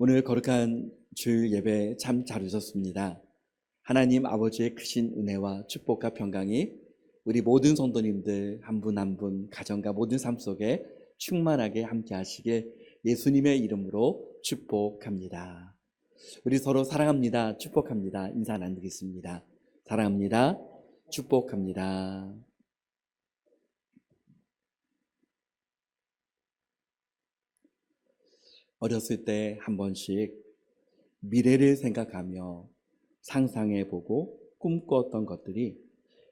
오늘 거룩한 주일 예배 참 잘 오셨습니다. 하나님 아버지의 크신 은혜와 축복과 평강이 우리 모든 성도님들 한 분 한 분 가정과 모든 삶 속에 충만하게 함께 하시길 예수님의 이름으로 축복합니다. 우리 서로 사랑합니다. 축복합니다. 인사 나누겠습니다. 사랑합니다. 축복합니다. 어렸을 때 한 번씩 미래를 생각하며 상상해보고 꿈꾸었던 것들이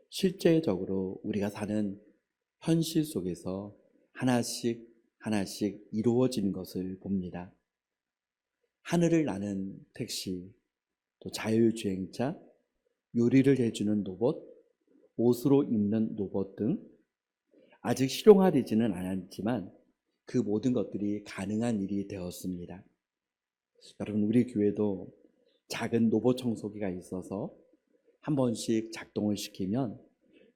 실제적으로 우리가 사는 현실 속에서 하나씩 하나씩 이루어지는 것을 봅니다. 하늘을 나는 택시, 또 자율주행차, 요리를 해주는 로봇, 옷으로 입는 로봇 등 아직 실용화되지는 않았지만 그 모든 것들이 가능한 일이 되었습니다. 여러분, 우리 교회도 작은 로봇 청소기가 있어서 한 번씩 작동을 시키면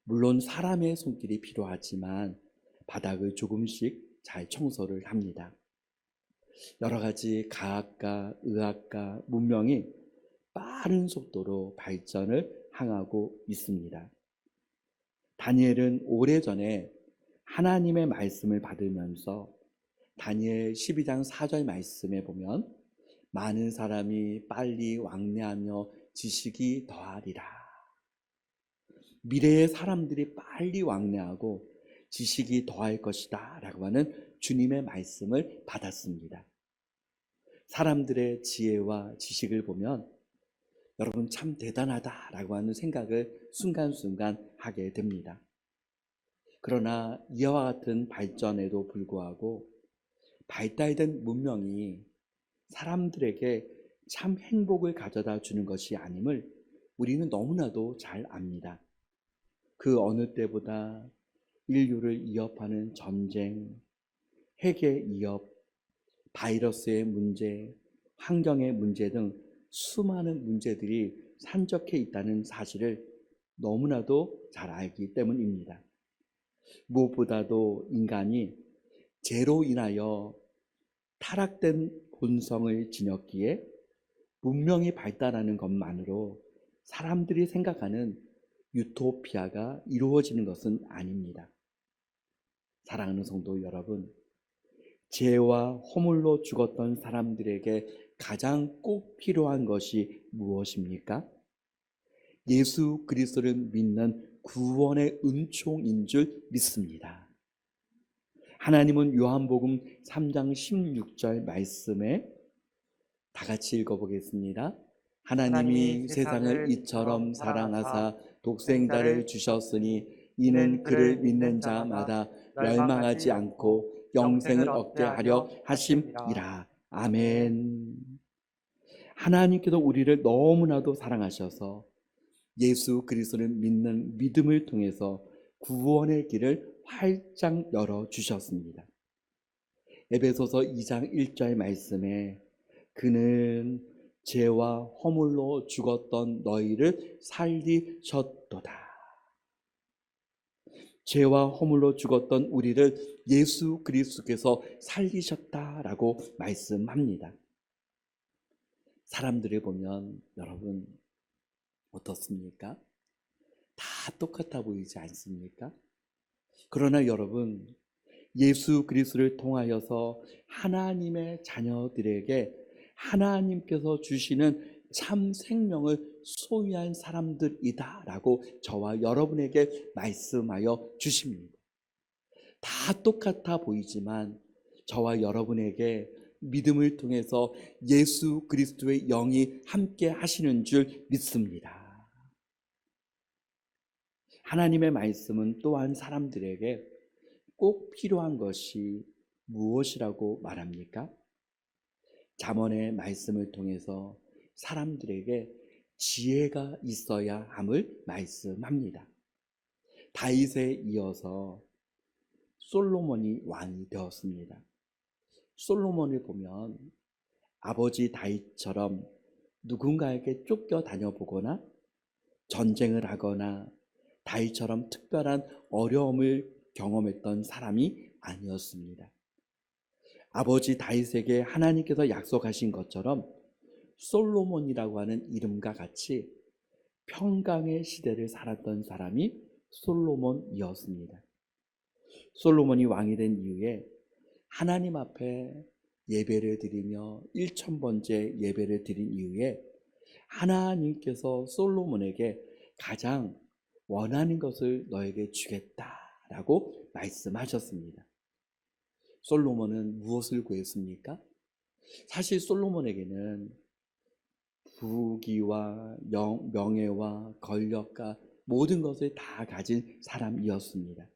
물론 사람의 손길이 필요하지만 바닥을 조금씩 잘 청소를 합니다. 여러 가지 과학과 의학과 문명이 빠른 속도로 발전을 향하고 있습니다. 다니엘은 오래전에 하나님의 말씀을 받으면서 다니엘 12장 4절 말씀에 보면 많은 사람이 빨리 왕래하며 지식이 더하리라. 미래의 사람들이 빨리 왕래하고 지식이 더할 것이다 라고 하는 주님의 말씀을 받았습니다. 사람들의 지혜와 지식을 보면 여러분 참 대단하다 라고 하는 생각을 순간순간 하게 됩니다. 그러나 이와 같은 발전에도 불구하고 발달된 문명이 사람들에게 참 행복을 가져다 주는 것이 아님을 우리는 너무나도 잘 압니다. 그 어느 때보다 인류를 위협하는 전쟁, 핵의 위협, 바이러스의 문제, 환경의 문제 등 수많은 문제들이 산적해 있다는 사실을 너무나도 잘 알기 때문입니다. 무엇보다도 인간이 죄로 인하여 타락된 본성을 지녔기에 문명이 발달하는 것만으로 사람들이 생각하는 유토피아가 이루어지는 것은 아닙니다. 사랑하는 성도 여러분, 죄와 허물로 죽었던 사람들에게 가장 꼭 필요한 것이 무엇입니까? 예수 그리스도를 믿는 구원의 은총인 줄 믿습니다. 하나님은 요한복음 3장 16절 말씀에 다 같이 읽어보겠습니다. 하나님이 세상을 이처럼 사랑하사 독생자를 주셨으니 이는 그를 믿는 자마다 멸망하지 않고 영생을 얻게 하려 하심이라. 아멘. 하나님께서 우리를 너무나도 사랑하셔서 예수 그리스도를 믿는 믿음을 통해서 구원의 길을 활짝 열어주셨습니다. 에베소서 2장 1절 말씀에 그는 죄와 허물로 죽었던 너희를 살리셨도다. 죄와 허물로 죽었던 우리를 예수 그리스도께서 살리셨다라고 말씀합니다. 사람들을 보면 여러분 어떻습니까? 다 똑같아 보이지 않습니까? 그러나 여러분, 예수 그리스도를 통하여서 하나님의 자녀들에게 하나님께서 주시는 참 생명을 소유한 사람들이다라고 저와 여러분에게 말씀하여 주십니다. 다 똑같아 보이지만 저와 여러분에게 믿음을 통해서 예수 그리스도의 영이 함께 하시는 줄 믿습니다. 하나님의 말씀은 또한 사람들에게 꼭 필요한 것이 무엇이라고 말합니까? 잠언의 말씀을 통해서 사람들에게 지혜가 있어야 함을 말씀합니다. 다윗에 이어서 솔로몬이 왕이 되었습니다. 솔로몬을 보면 아버지 다윗처럼 누군가에게 쫓겨 다녀보거나 전쟁을 하거나 다윗처럼 특별한 어려움을 경험했던 사람이 아니었습니다. 아버지 다윗에게 하나님께서 약속하신 것처럼 솔로몬이라고 하는 이름과 같이 평강의 시대를 살았던 사람이 솔로몬이었습니다. 솔로몬이 왕이 된 이후에 하나님 앞에 예배를 드리며 1000번째 예배를 드린 이후에 하나님께서 솔로몬에게 가장 원하는 것을 너에게 주겠다라고 말씀하셨습니다. 솔로몬은 무엇을 구했습니까? 사실 솔로몬에게는 부귀와 명예와 권력과 모든 것을 다 가진 사람이었습니다.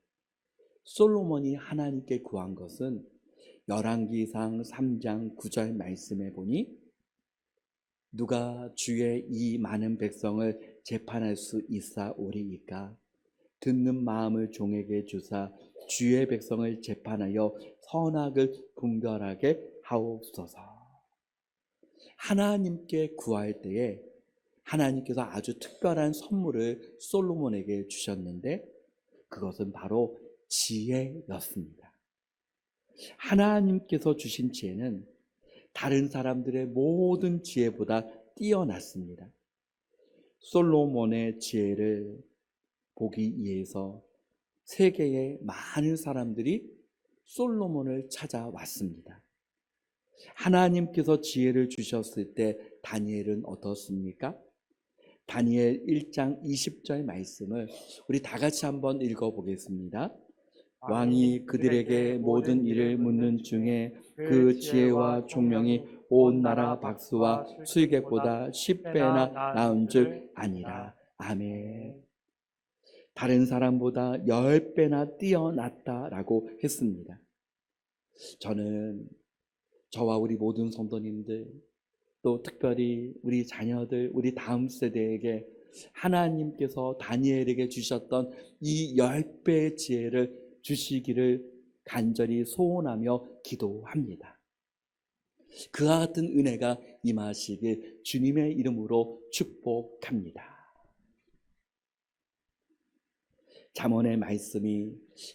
솔로몬이 하나님께 구한 것은 열왕기상 3장 9절 말씀에 보니 누가 주의 이 많은 백성을 재판할 수 있사오리이까 듣는 마음을 종에게 주사 주의 백성을 재판하여 선악을 분별하게 하옵소서. 하나님께 구할 때에 하나님께서 아주 특별한 선물을 솔로몬에게 주셨는데 그것은 바로 지혜였습니다. 하나님께서 주신 지혜는 다른 사람들의 모든 지혜보다 뛰어났습니다. 솔로몬의 지혜를 보기 위해서 세계의 많은 사람들이 솔로몬을 찾아왔습니다. 하나님께서 지혜를 주셨을 때 다니엘은 어떻습니까? 다니엘 1장 20절 말씀을 우리 다 같이 한번 읽어보겠습니다. 왕이 그들에게 모든 일을 묻는 중에 그 지혜와 총명이 온 나라 박수와 수익액보다 10배나 나은 줄 아니라. 아멘. 다른 사람보다 10배나 뛰어났다라고 했습니다. 저는 저와 우리 모든 성도님들 또 특별히 우리 자녀들, 우리 다음 세대에게 하나님께서 다니엘에게 주셨던 이 10배의 지혜를 주시기를 간절히 소원하며 기도합니다. 그와 같은 은혜가 임하시길 주님의 이름으로 축복합니다. 잠언의 말씀이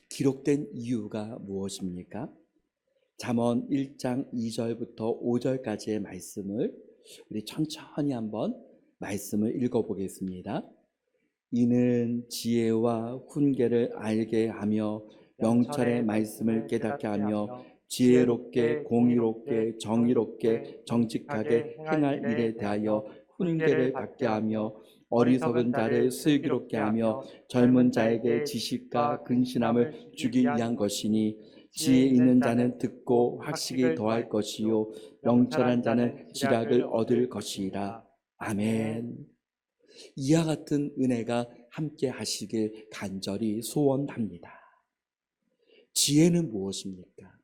기록된 이유가 무엇입니까? 잠언 1장 2절부터 5절까지의 말씀을 우리 천천히 한번 말씀을 읽어보겠습니다. 이는 지혜와 훈계를 알게 하며 명철의 말씀을 깨닫게 하며 지혜롭게 공의롭게 정의롭게 정직하게 행할 일에 대하여 훈계를 받게 하며 어리석은 자를 슬기롭게 하며 젊은 자에게 지식과 근신함을 주기 위한 것이니 지혜 있는 자는 듣고 확식이 더할 것이요 명철한 자는 지략을 얻을 것이라. 아멘. 이와 같은 은혜가 함께 하시길 간절히 소원합니다. 지혜는 무엇입니까?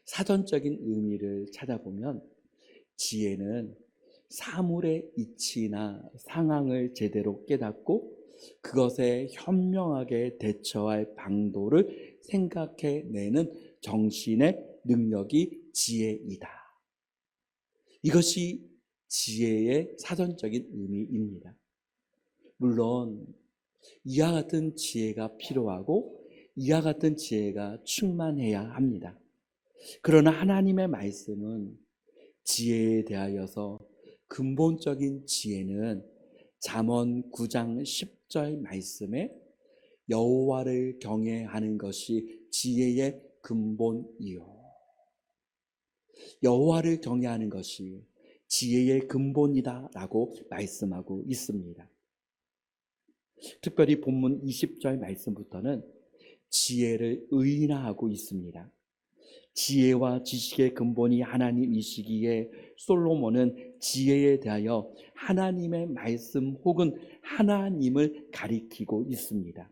사전적인 의미를 찾아보면 지혜는 사물의 이치나 상황을 제대로 깨닫고 그것에 현명하게 대처할 방도를 생각해내는 정신의 능력이 지혜이다. 이것이 지혜의 사전적인 의미입니다. 물론 이와 같은 지혜가 필요하고 이와 같은 지혜가 충만해야 합니다. 그러나 하나님의 말씀은 지혜에 대하여서 근본적인 지혜는 잠언 9장 10절 말씀에 여호와를 경외하는 것이 지혜의 근본이요. 여호와를 경외하는 것이 지혜의 근본이다라고 말씀하고 있습니다. 특별히 본문 20절 말씀부터는 지혜를 의인화하고 있습니다. 지혜와 지식의 근본이 하나님이시기에 솔로몬은 지혜에 대하여 하나님의 말씀 혹은 하나님을 가리키고 있습니다.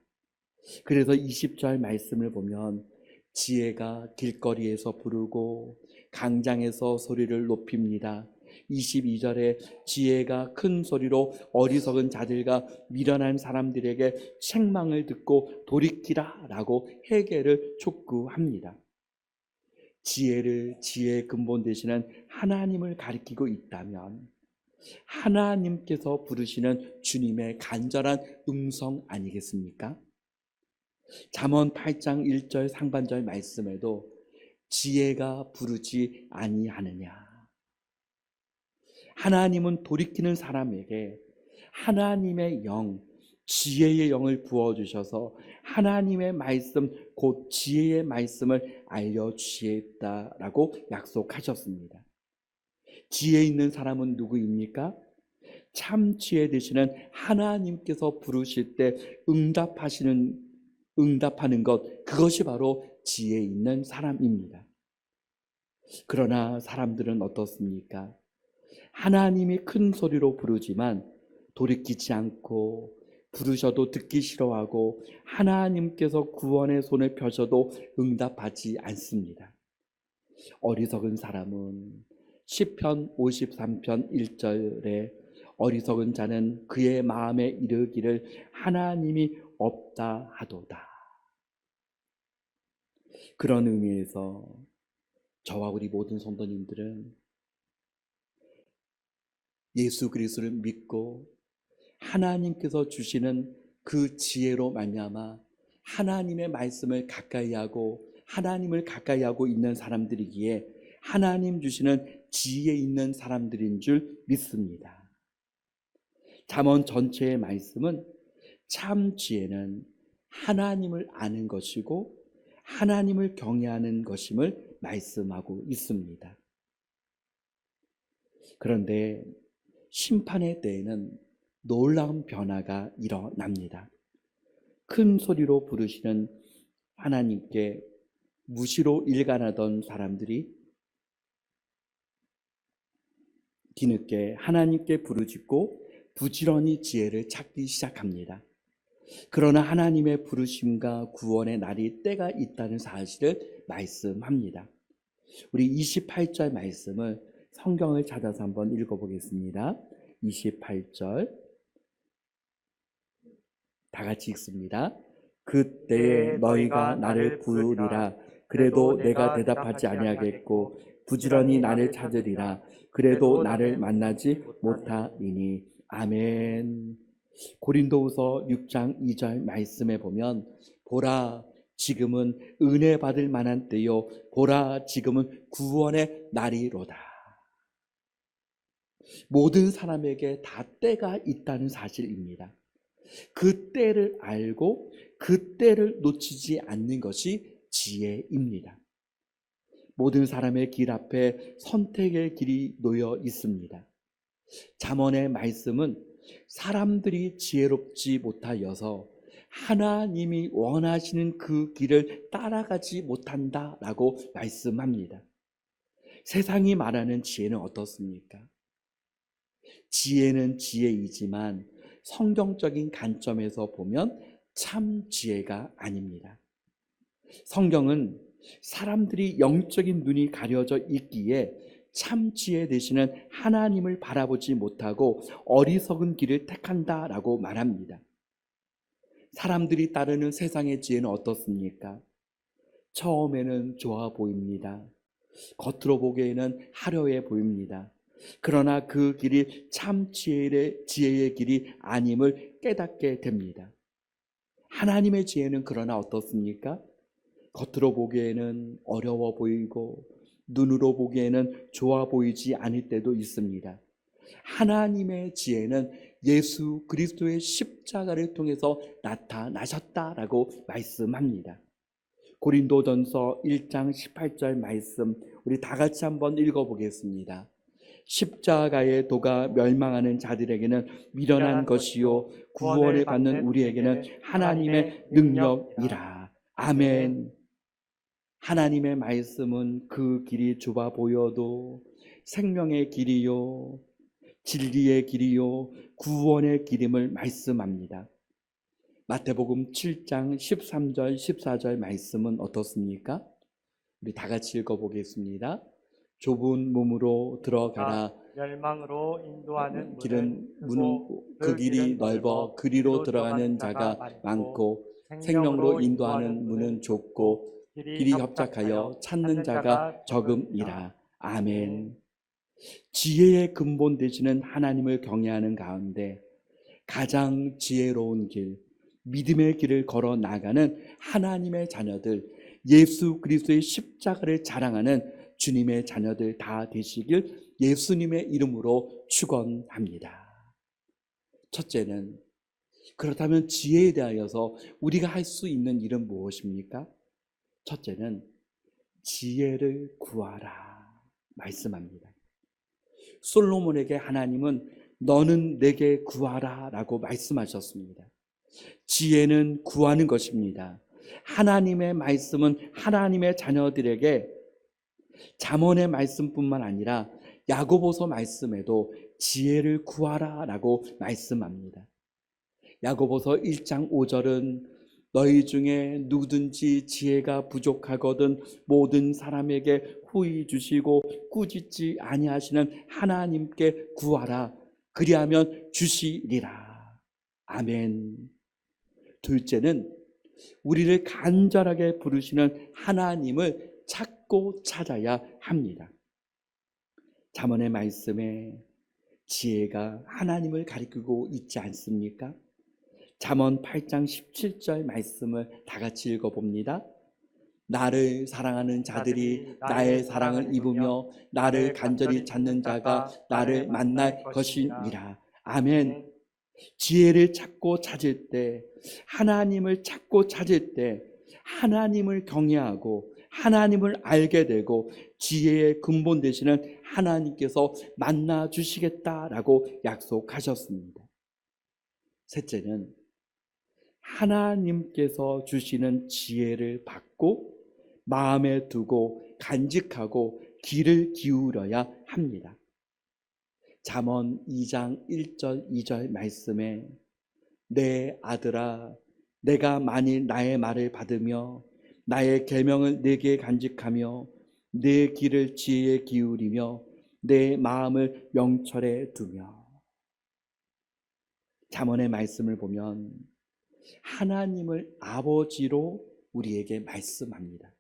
그래서 20절 말씀을 보면 지혜가 길거리에서 부르고 강장에서 소리를 높입니다. 22절에 지혜가 큰 소리로 어리석은 자들과 미련한 사람들에게 책망을 듣고 돌이키라 라고 회개를 촉구합니다. 지혜의 근본 되시는 하나님을 가리키고 있다면 하나님께서 부르시는 주님의 간절한 음성 아니겠습니까? 잠언 8장 1절 상반절 말씀에도 지혜가 부르지 아니하느냐. 하나님은 돌이키는 사람에게 하나님의 영, 지혜의 영을 부어주셔서 하나님의 말씀, 곧 지혜의 말씀을 알려주시겠다라고 약속하셨습니다. 지혜 있는 사람은 누구입니까? 참 지혜 되시는 하나님께서 부르실 때 응답하는 것, 그것이 바로 지혜 있는 사람입니다. 그러나 사람들은 어떻습니까? 하나님이 큰 소리로 부르지만 돌이키지 않고, 부르셔도 듣기 싫어하고, 하나님께서 구원의 손을 펴셔도 응답하지 않습니다. 어리석은 사람은 시편 53편 1절에 어리석은 자는 그의 마음에 이르기를 하나님이 없다 하도다. 그런 의미에서 저와 우리 모든 성도님들은 예수 그리스도를 믿고 하나님께서 주시는 그 지혜로 말미암아 하나님의 말씀을 가까이하고 하나님을 가까이하고 있는 사람들이기에 하나님 주시는 지혜 있는 사람들인 줄 믿습니다. 잠언 전체의 말씀은 참 지혜는 하나님을 아는 것이고 하나님을 경외하는 것임을 말씀하고 있습니다. 그런데 심판의 때에는 놀라운 변화가 일어납니다. 큰 소리로 부르시는 하나님께 무시로 일관하던 사람들이 뒤늦게 하나님께 부르짖고 부지런히 지혜를 찾기 시작합니다. 그러나 하나님의 부르심과 구원의 날이 때가 있다는 사실을 말씀합니다. 우리 28절 말씀을 성경을 찾아서 한번 읽어보겠습니다. 28절 다 같이 읽습니다. 그때에 너희가 나를 부르리라. 그래도 내가 대답하지 아니하겠고 부지런히 나를 찾으리라. 그래도 나를 만나지 못하리니. 아멘. 고린도후서 6장 2절 말씀에 보면 보라 지금은 은혜 받을 만한 때요 보라 지금은 구원의 날이로다. 모든 사람에게 다 때가 있다는 사실입니다. 그 때를 알고 그 때를 놓치지 않는 것이 지혜입니다. 모든 사람의 길 앞에 선택의 길이 놓여 있습니다. 잠언의 말씀은 사람들이 지혜롭지 못하여서 하나님이 원하시는 그 길을 따라가지 못한다라고 말씀합니다. 세상이 말하는 지혜는 어떻습니까? 지혜는 지혜이지만 성경적인 관점에서 보면 참 지혜가 아닙니다. 성경은 사람들이 영적인 눈이 가려져 있기에 참 지혜 되시는 하나님을 바라보지 못하고 어리석은 길을 택한다라고 말합니다. 사람들이 따르는 세상의 지혜는 어떻습니까? 처음에는 좋아 보입니다. 겉으로 보기에는 화려해 보입니다. 그러나 그 길이 참 지혜의 길이 아님을 깨닫게 됩니다. 하나님의 지혜는 그러나 어떻습니까? 겉으로 보기에는 어려워 보이고 눈으로 보기에는 좋아 보이지 않을 때도 있습니다. 하나님의 지혜는 예수 그리스도의 십자가를 통해서 나타나셨다라고 말씀합니다. 고린도전서 1장 18절 말씀 우리 다 같이 한번 읽어보겠습니다. 십자가의 도가 멸망하는 자들에게는 미련한 것이요 구원을 받는 우리에게는 하나님의 능력이라. 아멘. 하나님의 말씀은 그 길이 좁아 보여도 생명의 길이요 진리의 길이요 구원의 길임을 말씀합니다. 마태복음 7장 13절 14절 말씀은 어떻습니까? 우리 다 같이 읽어보겠습니다. 좁은 문으로 들어가라. 멸망으로 인도하는 문은 그 길이 넓어 그리로 들어가는 자가 많고 생명으로 인도하는 문은 좁고 길이 협착하여 찾는 자가 적음이라. 아멘. 지혜의 근본 되시는 하나님을 경외하는 가운데 가장 지혜로운 길, 믿음의 길을 걸어 나가는 하나님의 자녀들, 예수 그리스도의 십자가를 자랑하는 주님의 자녀들 다 되시길 예수님의 이름으로 축원합니다. 첫째는, 그렇다면 지혜에 대하여서 우리가 할 수 있는 일은 무엇입니까? 첫째는 지혜를 구하라 말씀합니다. 솔로몬에게 하나님은 너는 내게 구하라 라고 말씀하셨습니다. 지혜는 구하는 것입니다. 하나님의 말씀은 하나님의 자녀들에게 잠언의 말씀뿐만 아니라 야고보서 말씀에도 지혜를 구하라 라고 말씀합니다. 야고보서 1장 5절은 너희 중에 누구든지 지혜가 부족하거든 모든 사람에게 후히 주시고 꾸짖지 아니하시는 하나님께 구하라. 그리하면 주시리라. 아멘. 둘째는 우리를 간절하게 부르시는 하나님을 찾고 찾아야 합니다. 잠언의 말씀에 지혜가 하나님을 가리키고 있지 않습니까? 잠언 8장 17절 말씀을 다 같이 읽어봅니다. 나를 사랑하는 자들이 나의 사랑을 입으며 나를 간절히 찾는 자가 나를 만날 것이니라. 아멘. 지혜를 찾고 찾을 때, 하나님을 찾고 찾을 때 하나님을 경외하고 하나님을 알게 되고 지혜의 근본 되시는 하나님께서 만나 주시겠다라고 약속하셨습니다. 셋째는 하나님께서 주시는 지혜를 받고 마음에 두고 간직하고 귀를 기울여야 합니다. 잠언 2장 1절 2절 말씀에 내 아들아 내가 만일 나의 말을 받으며 나의 계명을 내게 간직하며 내 귀를 지혜에 기울이며 내 마음을 명철에 두며. 잠언의 말씀을 보면 하나님을 아버지로 우리에게 말씀합니다.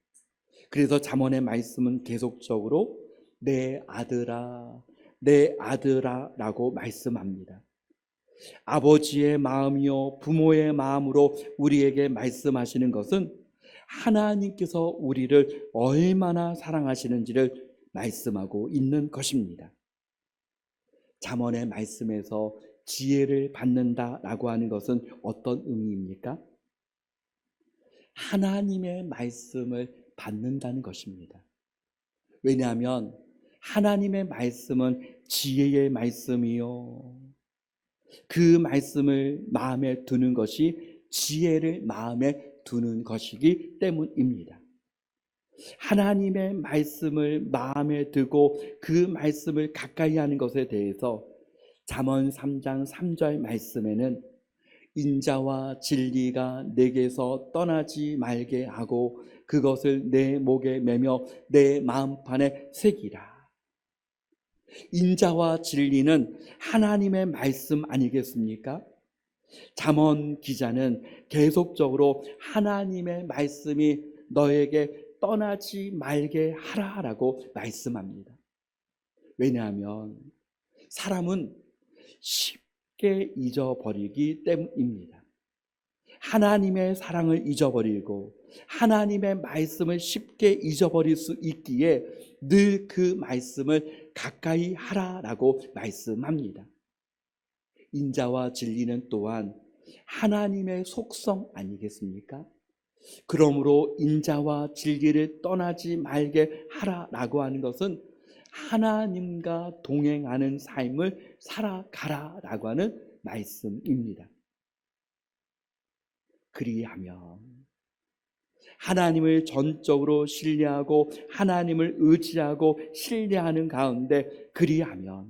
그래서 잠언의 말씀은 계속적으로 내 아들아 내 아들아 라고 말씀합니다. 아버지의 마음이요 부모의 마음으로 우리에게 말씀하시는 것은 하나님께서 우리를 얼마나 사랑하시는지를 말씀하고 있는 것입니다. 잠언의 말씀에서 지혜를 받는다라고 하는 것은 어떤 의미입니까? 하나님의 말씀을 받는다는 것입니다. 왜냐하면 하나님의 말씀은 지혜의 말씀이요. 그 말씀을 마음에 두는 것이 지혜를 마음에 두는 것이기 때문입니다. 하나님의 말씀을 마음에 두고 그 말씀을 가까이 하는 것에 대해서 잠언 3장 3절 말씀에는 인자와 진리가 내게서 떠나지 말게 하고 그것을 내 목에 매며 내 마음판에 새기라. 인자와 진리는 하나님의 말씀 아니겠습니까? 잠언 기자는 계속적으로 하나님의 말씀이 너에게 떠나지 말게 하라라고 말씀합니다. 왜냐하면 사람은 쉽게 잊어버리기 때문입니다. 하나님의 사랑을 잊어버리고 하나님의 말씀을 쉽게 잊어버릴 수 있기에 늘 그 말씀을 가까이 하라라고 말씀합니다. 인자와 진리는 또한 하나님의 속성 아니겠습니까? 그러므로 인자와 진리를 떠나지 말게 하라라고 하는 것은 하나님과 동행하는 삶을 살아가라라고 하는 말씀입니다. 그리하면 하나님을 전적으로 신뢰하고 하나님을 의지하고 신뢰하는 가운데 그리하면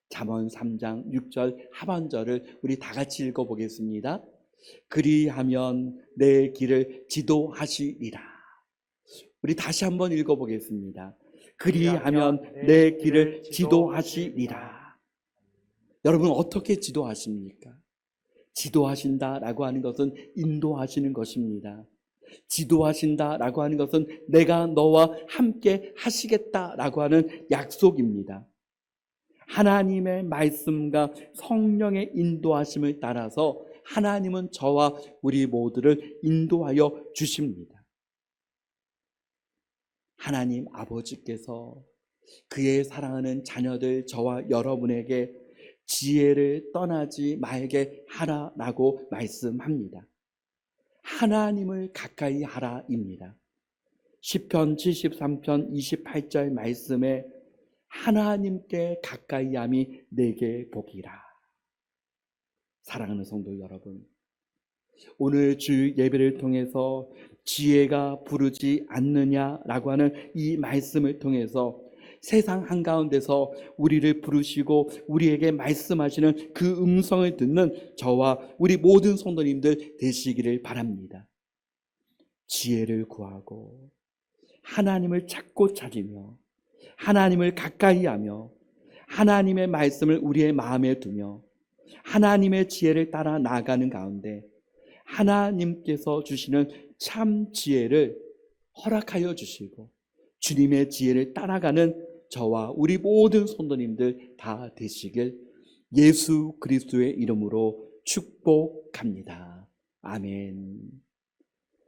잠언 3장 6절 하반절을 우리 다 같이 읽어보겠습니다. 그리하면 내 길을 지도하시리라. 우리 다시 한번 읽어보겠습니다. 그리하면 내 길을 지도하시리라. 여러분 어떻게 지도하십니까? 지도하신다라고 하는 것은 인도하시는 것입니다. 지도하신다라고 하는 것은 내가 너와 함께 하시겠다라고 하는 약속입니다. 하나님의 말씀과 성령의 인도하심을 따라서 하나님은 저와 우리 모두를 인도하여 주십니다. 하나님 아버지께서 그의 사랑하는 자녀들 저와 여러분에게 지혜를 떠나지 말게 하라라고 말씀합니다. 하나님을 가까이 하라입니다. 시편 73편 28절 말씀에 하나님께 가까이함이 내게 복이라. 사랑하는 성도 여러분, 오늘 주 예배를 통해서 지혜가 부르지 않느냐라고 하는 이 말씀을 통해서 세상 한가운데서 우리를 부르시고 우리에게 말씀하시는 그 음성을 듣는 저와 우리 모든 성도님들 되시기를 바랍니다. 지혜를 구하고 하나님을 찾고 찾으며 하나님을 가까이 하며 하나님의 말씀을 우리의 마음에 두며 하나님의 지혜를 따라 나아가는 가운데 하나님께서 주시는 참 지혜를 허락하여 주시고 주님의 지혜를 따라가는 저와 우리 모든 성도님들 다 되시길 예수 그리스도의 이름으로 축복합니다. 아멘.